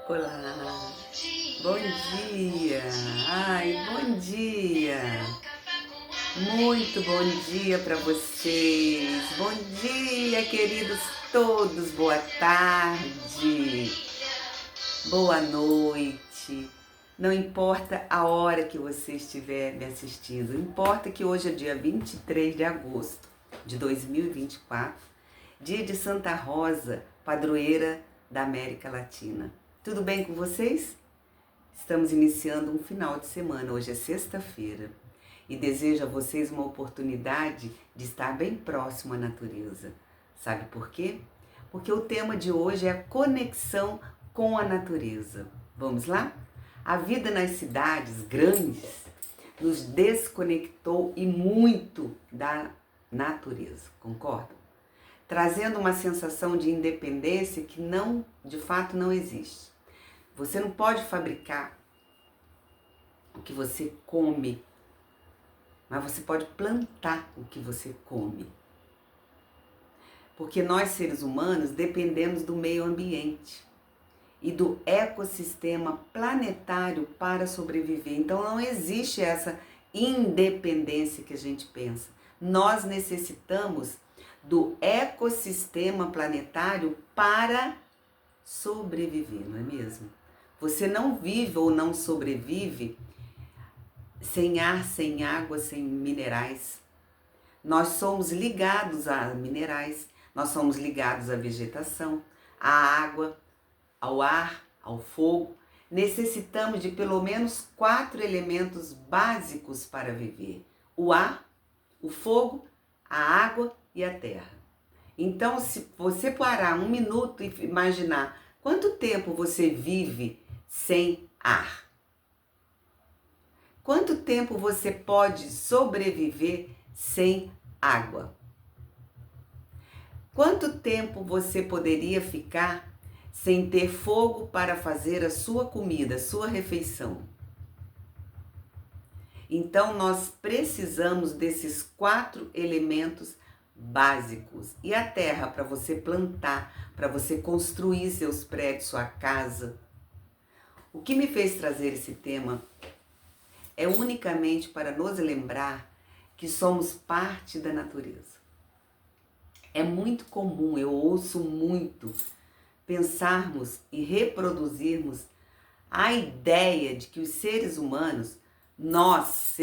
Olá, bom dia. Ai, bom dia. Muito bom dia para vocês. Bom dia, queridos todos. Boa tarde. Boa noite. Não importa a hora que você estiver me assistindo, importa que hoje é dia 23 de agosto de 2024, dia de Santa Rosa, padroeira da América Latina. Tudo bem com vocês? Estamos iniciando um final de semana, hoje é sexta-feira, e desejo a vocês uma oportunidade de estar bem próximo à natureza. Sabe por quê? Porque o tema de hoje é a conexão com a natureza. Vamos lá? A vida nas cidades grandes nos desconectou e muito da natureza, concordam? Trazendo uma sensação de independência que de fato não existe. Você não pode fabricar o que você come, mas você pode plantar o que você come. Porque nós, seres humanos, dependemos do meio ambiente e do ecossistema planetário para sobreviver. Então não existe essa independência que a gente pensa. Nós necessitamos do ecossistema planetário para sobreviver, não é mesmo? Você não vive ou não sobrevive sem ar, sem água, sem minerais. Nós somos ligados a minerais, nós somos ligados à vegetação, à água, ao ar, ao fogo. Necessitamos de pelo menos 4 elementos básicos para viver: o ar, o fogo, a água e a terra. Então, se você parar um minuto e imaginar quanto tempo você vive sem ar, quanto tempo você pode sobreviver sem água, quanto tempo você poderia ficar sem ter fogo para fazer a sua comida, a sua refeição. Então, nós precisamos desses 4 elementos básicos. E a terra para você plantar, para você construir seus prédios, sua casa. O que me fez trazer esse tema é unicamente para nos lembrar que somos parte da natureza. É muito comum, eu ouço muito, pensarmos e reproduzirmos a ideia de que os seres humanos, nós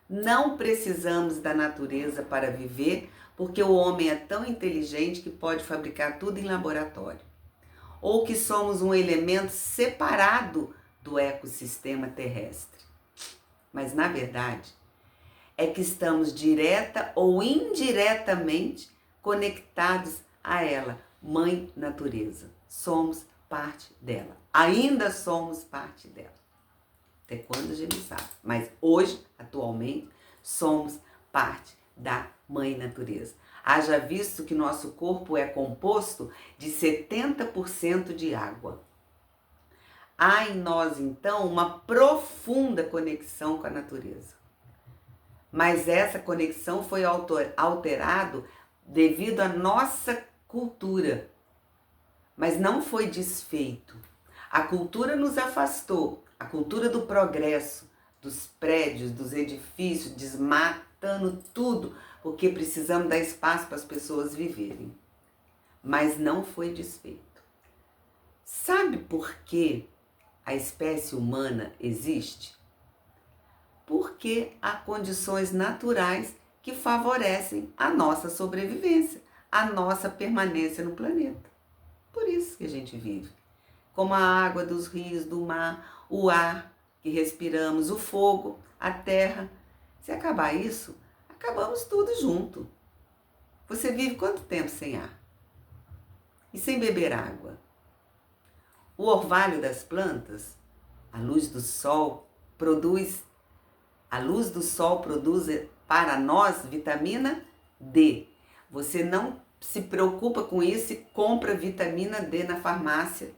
não precisamos da natureza para viver, porque o homem é tão inteligente que pode fabricar tudo em laboratório. Ou que somos um elemento separado do ecossistema terrestre. Mas, na verdade, é que estamos direta ou indiretamente conectados a ela, Mãe Natureza. Somos parte dela. Ainda somos parte dela. Até quando a gente sabe. Mas hoje, atualmente, somos parte da Mãe Natureza. Haja visto que nosso corpo é composto de 70% de água. Há em nós, então, uma profunda conexão com a natureza. Mas essa conexão foi alterada devido à nossa cultura. Mas não foi desfeito. A cultura nos afastou, a cultura do progresso, dos prédios, dos edifícios, desmatando tudo, porque precisamos dar espaço para as pessoas viverem. Mas não foi desfeito. Sabe por que a espécie humana existe? Porque há condições naturais que favorecem a nossa sobrevivência, a nossa permanência no planeta. Por isso que a gente vive. Como a água dos rios, do mar, o ar que respiramos, o fogo, a terra. Se acabar isso, acabamos tudo junto. Você vive quanto tempo sem ar? E sem beber água? O orvalho das plantas, a luz do sol produz para nós vitamina D. Você não se preocupa com isso e compra vitamina D na farmácia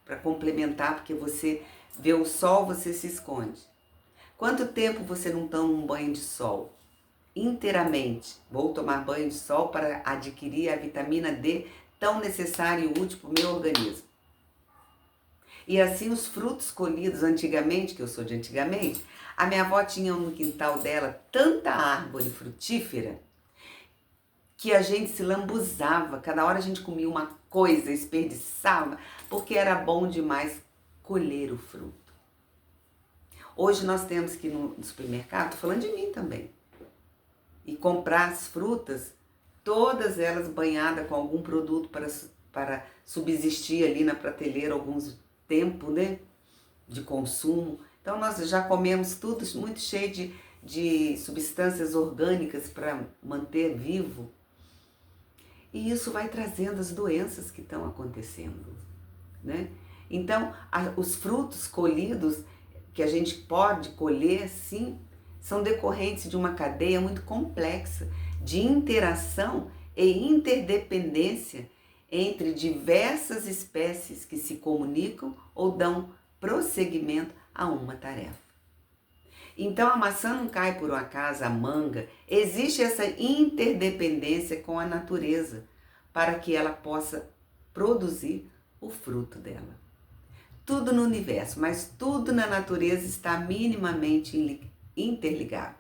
para complementar, porque você vê o sol, você se esconde. Quanto tempo você não toma um banho de sol? Inteiramente. Vou tomar banho de sol para adquirir a vitamina D tão necessário e útil para o meu organismo. E assim os frutos colhidos antigamente, que eu sou de antigamente, a minha avó tinha no quintal dela tanta árvore frutífera que a gente se lambuzava, cada hora a gente comia uma coisa, desperdiçava, porque era bom demais colher o fruto. Hoje nós temos que ir no supermercado, tô falando de mim também, e comprar as frutas, todas elas banhadas com algum produto para subsistir ali na prateleira alguns tempo, né, de consumo. Então nós já comemos tudo muito cheio de substâncias orgânicas para manter vivo. E isso vai trazendo as doenças que estão acontecendo, né? Então, os frutos colhidos que a gente pode colher, sim, são decorrentes de uma cadeia muito complexa de interação e interdependência entre diversas espécies que se comunicam ou dão prosseguimento a uma tarefa. Então a maçã não cai por um acaso, a manga, existe essa interdependência com a natureza para que ela possa produzir o fruto dela. Tudo no universo, mas tudo na natureza está minimamente interligado.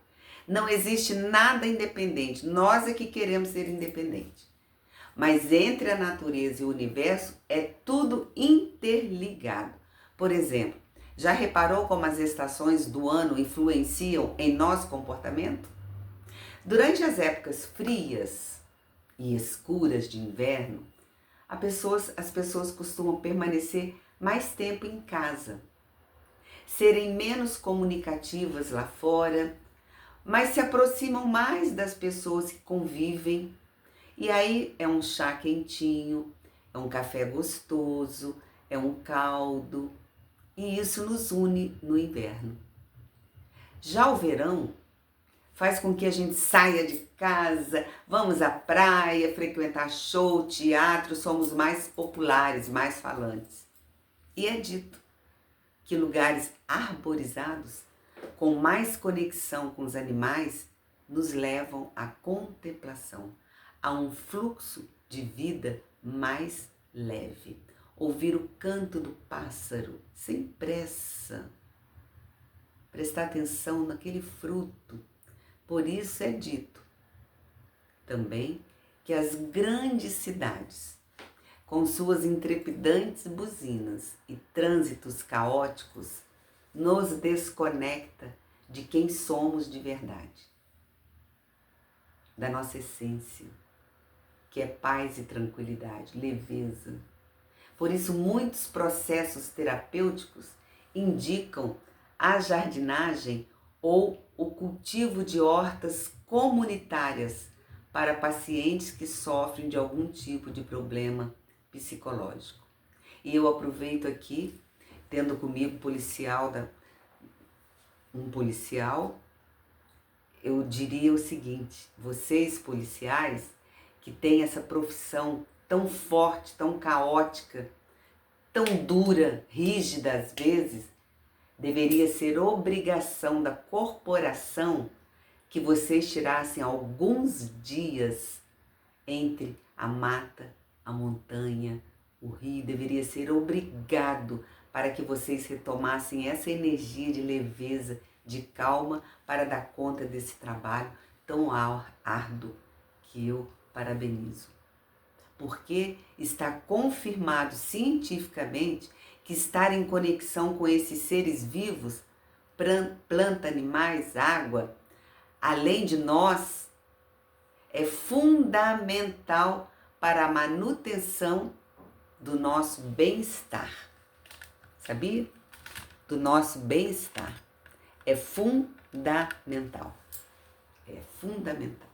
Não existe nada independente, nós é que queremos ser independentes. Mas entre a natureza e o universo é tudo interligado. Por exemplo, já reparou como as estações do ano influenciam em nosso comportamento? Durante as épocas frias e escuras de inverno, as pessoas costumam permanecer mais tempo em casa, serem menos comunicativas lá fora, mas se aproximam mais das pessoas que convivem. E aí é um chá quentinho, é um café gostoso, é um caldo, e isso nos une no inverno. Já o verão faz com que a gente saia de casa, vamos à praia, frequentar show, teatro, somos mais populares, mais falantes. E é dito que lugares arborizados, com mais conexão com os animais, nos levam à contemplação, a um fluxo de vida mais leve. Ouvir o canto do pássaro sem pressa, prestar atenção naquele fruto. Por isso é dito também que as grandes cidades, com suas intrepidantes buzinas e trânsitos caóticos, nos desconecta de quem somos de verdade, da nossa essência, que é paz e tranquilidade, leveza. Por isso, muitos processos terapêuticos indicam a jardinagem ou o cultivo de hortas comunitárias para pacientes que sofrem de algum tipo de problema psicológico. E eu aproveito aqui, tendo comigo um policial, eu diria o seguinte: vocês policiais que têm essa profissão tão forte, tão caótica, tão dura, rígida às vezes, deveria ser obrigação da corporação que vocês tirassem alguns dias entre a mata, a montanha, o rio. Deveria ser obrigado para que vocês retomassem essa energia de leveza, de calma, para dar conta desse trabalho tão árduo que eu parabenizo. Porque está confirmado cientificamente que estar em conexão com esses seres vivos, planta, animais, água, além de nós, é fundamental para a manutenção do nosso bem-estar. Sabia? Do nosso bem-estar. É fundamental. É fundamental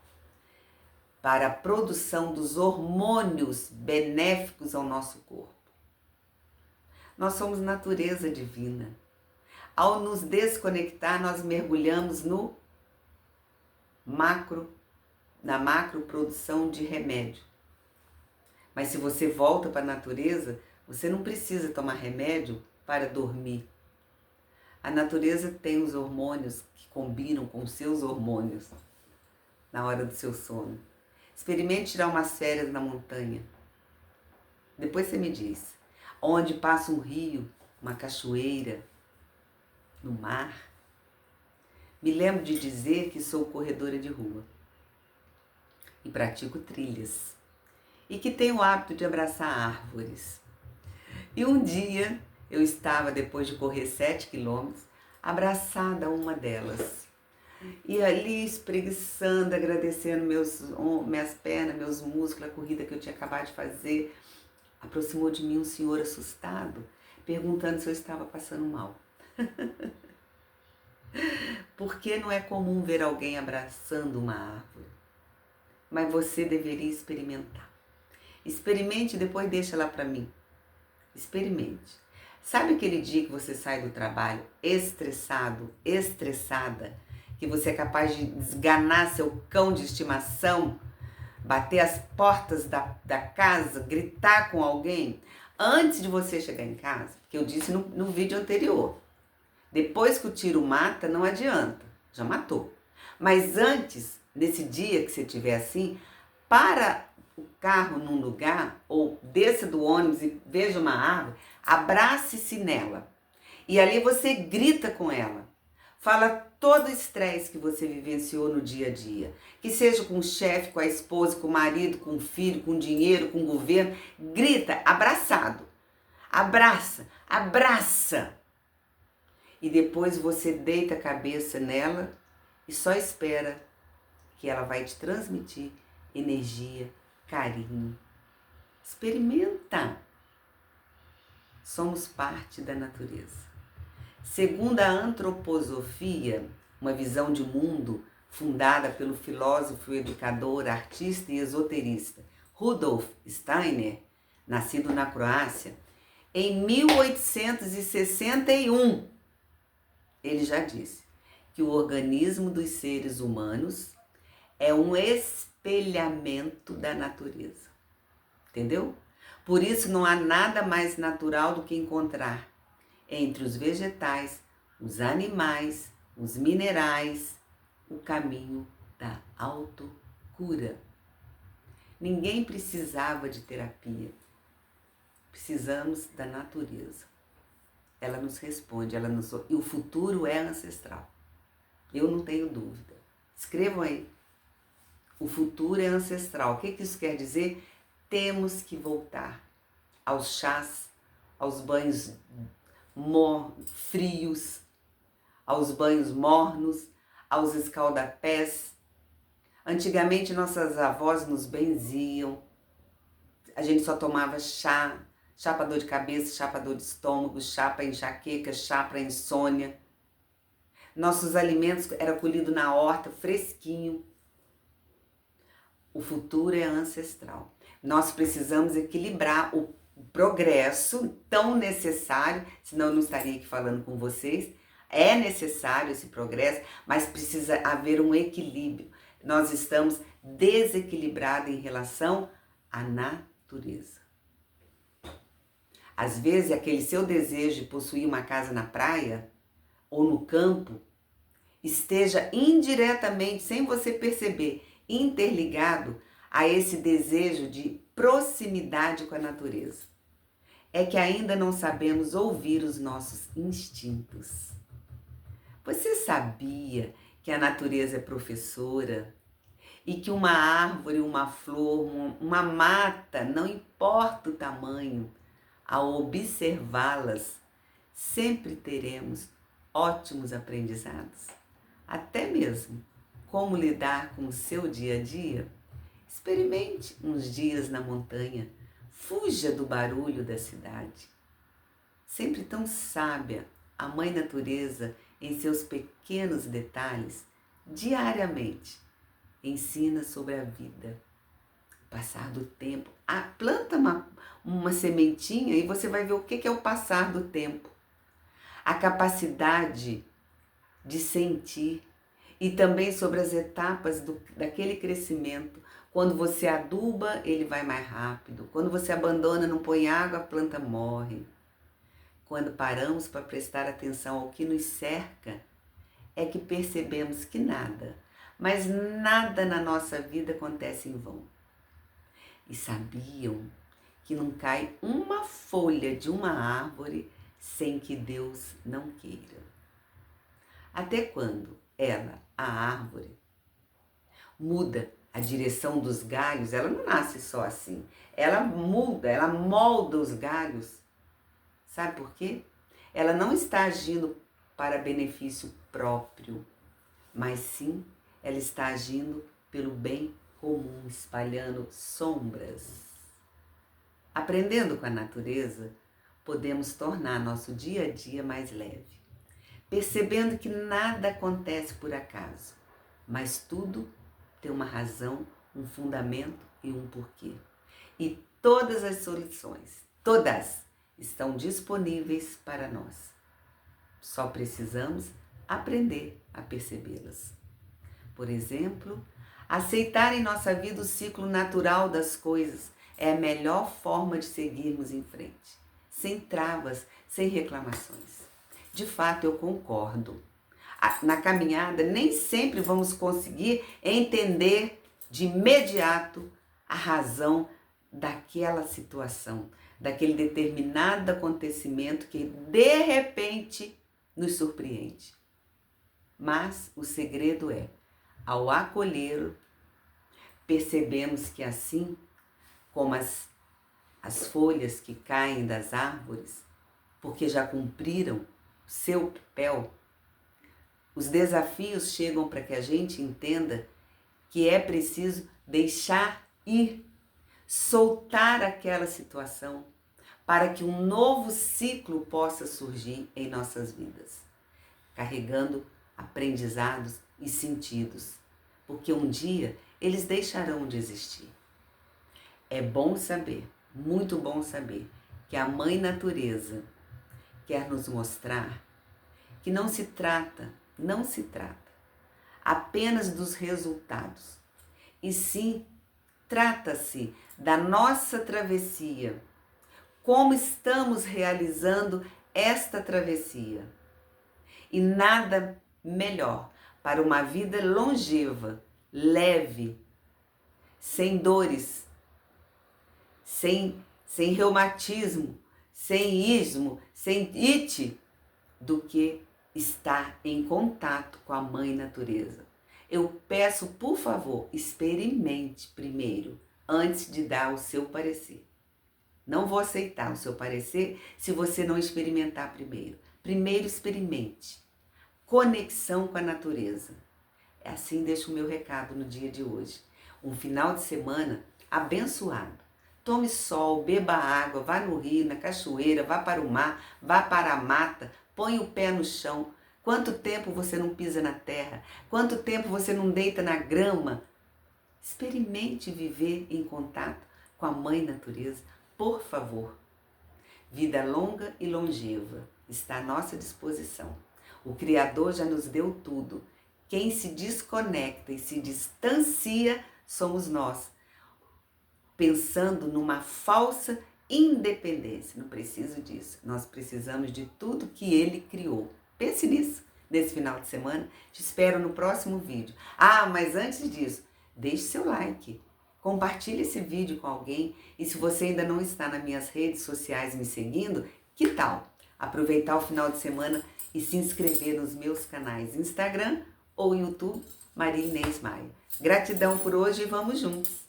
para a produção dos hormônios benéficos ao nosso corpo. Nós somos natureza divina. Ao nos desconectar, nós mergulhamos na macroprodução de remédio. Mas se você volta para a natureza, você não precisa tomar remédio para dormir. A natureza tem os hormônios que combinam com os seus hormônios na hora do seu sono. Experimente tirar umas férias na montanha. Depois você me diz. Onde passa um rio, uma cachoeira, no mar. Me lembro de dizer que sou corredora de rua e pratico trilhas e que tenho o hábito de abraçar árvores. E um dia eu estava, depois de correr 7 quilômetros, abraçada a uma delas. E ali espreguiçando, agradecendo minhas pernas, meus músculos, a corrida que eu tinha acabado de fazer, aproximou de mim um senhor assustado, perguntando se eu estava passando mal. Porque não é comum ver alguém abraçando uma árvore, mas você deveria experimentar. Experimente e depois deixa lá para mim. Experimente. Sabe aquele dia que você sai do trabalho estressado, estressada, que você é capaz de esganar seu cão de estimação, bater as portas da casa, gritar com alguém, antes de você chegar em casa, que eu disse no vídeo anterior. Depois que o tiro mata, não adianta, já matou. Mas antes, nesse dia que você estiver assim, para o carro num lugar, ou desça do ônibus e veja uma árvore, abrace-se nela. E ali você grita com ela. Fala todo o estresse que você vivenciou no dia a dia. Que seja com o chefe, com a esposa, com o marido, com o filho, com o dinheiro, com o governo. Grita, abraçado. Abraça, abraça. E depois você deita a cabeça nela e só espera que ela vai te transmitir energia, carinho. Experimenta. Somos parte da natureza. Segundo a antroposofia, uma visão de mundo fundada pelo filósofo, educador, artista e esoterista Rudolf Steiner, nascido na Croácia, em 1861, ele já disse que o organismo dos seres humanos é um espelhamento da natureza. Entendeu? Por isso não há nada mais natural do que encontrar entre os vegetais, os animais, os minerais, o caminho da autocura. Ninguém precisava de terapia. Precisamos da natureza. Ela nos responde, e o futuro é ancestral. Eu não tenho dúvida. Escrevam aí. O futuro é ancestral. O que isso quer dizer? Temos que voltar aos chás, aos banhos frios, aos banhos mornos, aos escaldapés. Antigamente nossas avós nos benziam. A gente só tomava chá para dor de cabeça, chá para dor de estômago, chá para enxaqueca, chá para insônia. Nossos alimentos eram colhidos na horta, fresquinho. O futuro é ancestral. Nós precisamos equilibrar o progresso tão necessário, senão eu não estaria aqui falando com vocês. É necessário esse progresso, mas precisa haver um equilíbrio. Nós estamos desequilibrados em relação à natureza. Às vezes, aquele seu desejo de possuir uma casa na praia ou no campo esteja indiretamente, sem você perceber, interligado a esse desejo de proximidade com a natureza. É que ainda não sabemos ouvir os nossos instintos. Você sabia que a natureza é professora e que uma árvore, uma flor, uma mata, não importa o tamanho, ao observá-las, sempre teremos ótimos aprendizados. Até mesmo como lidar com o seu dia a dia. Experimente uns dias na montanha, fuja do barulho da cidade. Sempre tão sábia, a Mãe Natureza, em seus pequenos detalhes, diariamente, ensina sobre a vida, o passar do tempo. Planta uma sementinha e você vai ver o que é o passar do tempo. A capacidade de sentir e também sobre as etapas daquele crescimento. Quando você aduba, ele vai mais rápido. Quando você abandona, não põe água, a planta morre. Quando paramos para prestar atenção ao que nos cerca, é que percebemos que nada, mas nada na nossa vida acontece em vão. E sabiam que não cai uma folha de uma árvore sem que Deus não queira. Até quando ela, a árvore, muda a direção dos galhos, ela não nasce só assim. Ela muda, ela molda os galhos. Sabe por quê? Ela não está agindo para benefício próprio, mas sim ela está agindo pelo bem comum, espalhando sombras. Aprendendo com a natureza, podemos tornar nosso dia a dia mais leve, percebendo que nada acontece por acaso, mas tudo tem uma razão, um fundamento e um porquê. E todas as soluções, todas, estão disponíveis para nós. Só precisamos aprender a percebê-las. Por exemplo, aceitar em nossa vida o ciclo natural das coisas é a melhor forma de seguirmos em frente, sem travas, sem reclamações. De fato, eu concordo. Na caminhada, nem sempre vamos conseguir entender de imediato a razão daquela situação, daquele determinado acontecimento que de repente nos surpreende. Mas o segredo é, ao acolhê-lo, percebemos que assim como as folhas que caem das árvores, porque já cumpriram o seu papel, os desafios chegam para que a gente entenda que é preciso deixar ir, soltar aquela situação, para que um novo ciclo possa surgir em nossas vidas, carregando aprendizados e sentidos, porque um dia eles deixarão de existir. É bom saber, muito bom saber, que a Mãe Natureza quer nos mostrar que não se trata apenas dos resultados, e sim trata-se da nossa travessia, como estamos realizando esta travessia. E nada melhor para uma vida longeva, leve, sem dores, sem reumatismo, sem ismo, sem ite, do que estar em contato com a Mãe Natureza. Eu peço, por favor, experimente primeiro, antes de dar o seu parecer. Não vou aceitar o seu parecer se você não experimentar primeiro. Primeiro experimente. Conexão com a natureza. Assim deixo o meu recado no dia de hoje. Um final de semana abençoado. Tome sol, beba água, vá no rio, na cachoeira, vá para o mar, vá para a mata, põe o pé no chão. Quanto tempo você não pisa na terra? Quanto tempo você não deita na grama? Experimente viver em contato com a Mãe Natureza, por favor. Vida longa e longeva está à nossa disposição. O Criador já nos deu tudo. Quem se desconecta e se distancia somos nós, pensando numa falsa independência. Não preciso disso. Nós precisamos de tudo que Ele criou. Pense nisso nesse final de semana. Te espero no próximo vídeo. Mas antes disso, deixe seu like. Compartilhe esse vídeo com alguém. E se você ainda não está nas minhas redes sociais me seguindo, que tal aproveitar o final de semana e se inscrever nos meus canais Instagram ou YouTube, Maria Inês Maia. Gratidão por hoje e vamos juntos!